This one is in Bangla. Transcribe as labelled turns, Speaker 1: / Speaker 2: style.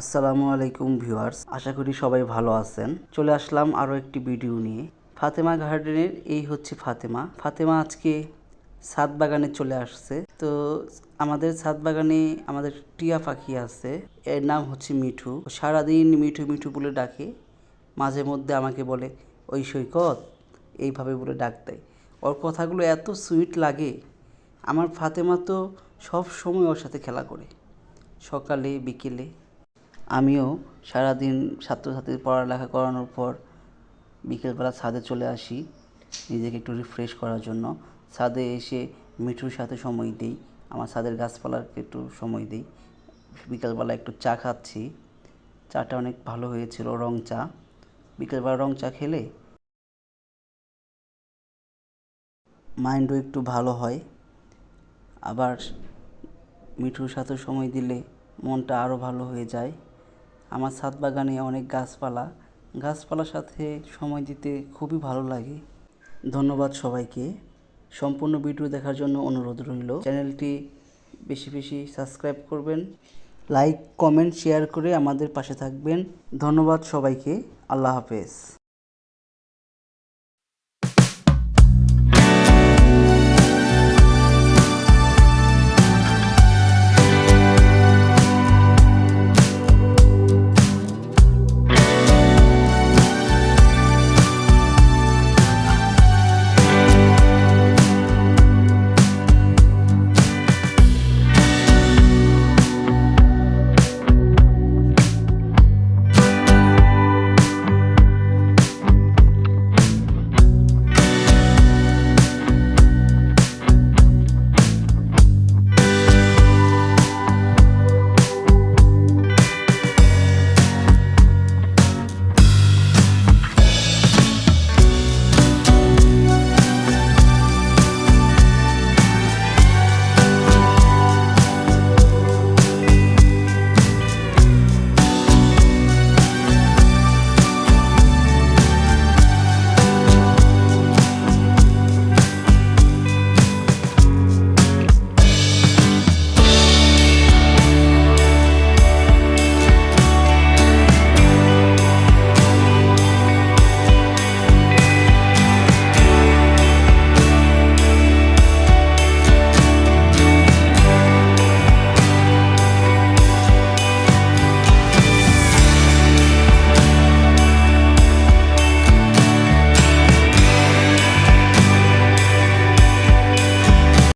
Speaker 1: আসসালামু আলাইকুম ভিউয়ার্স, আশা করি সবাই ভালো আছেন। চলে আসলাম আরও একটি ভিডিও নিয়ে। ফাতেমা গার্ডেনের এই হচ্ছে ফাতেমা। ফাতেমা আজকে ছাদ বাগানে চলে আসছে। তো আমাদের ছাদ বাগানে আমাদের টিয়া পাখি আছে, এর নাম হচ্ছে মিঠু। সারাদিন মিঠু মিঠু বলে ডাকে, মাঝে মধ্যে আমাকে বলে ওই সৈকত, এইভাবে বলে ডাক দেয়। ওর কথাগুলো এত সুইট লাগে। আমার ফাতেমা তো সব সময় ওর সাথে খেলা করে, সকালে বিকেলে। আমিও সারাদিন ছাত্রছাত্রীদের পড়ালেখা করানোর পর বিকেলবেলা ছাদে চলে আসি নিজেকে একটু রিফ্রেশ করার জন্য। ছাদে এসে মিঠুর সাথে সময় দিই, আমার ছাদের গাছপালাকে একটু সময় দিই। বিকেলবেলা একটু চা খাচ্ছি, চাটা অনেক ভালো হয়েছিল, রং চা। বিকেলবেলা রং চা খেলে মাইন্ডও একটু ভালো হয়। আবার মিঠুর সাথে সময় দিলে মনটা আরও ভালো হয়ে যায়। আমার ছাদ বাগানে অনেক গাছপালার সাথে সময় দিতে খুবই ভালো লাগে। ধন্যবাদ সবাইকে। সম্পূর্ণ ভিডিও দেখার জন্য অনুরোধ রইল। চ্যানেলটি বেশি বেশি সাবস্ক্রাইব করবেন, লাইক কমেন্ট শেয়ার করে আমাদের পাশে থাকবেন। ধন্যবাদ সবাইকে। আল্লাহ হাফেজ।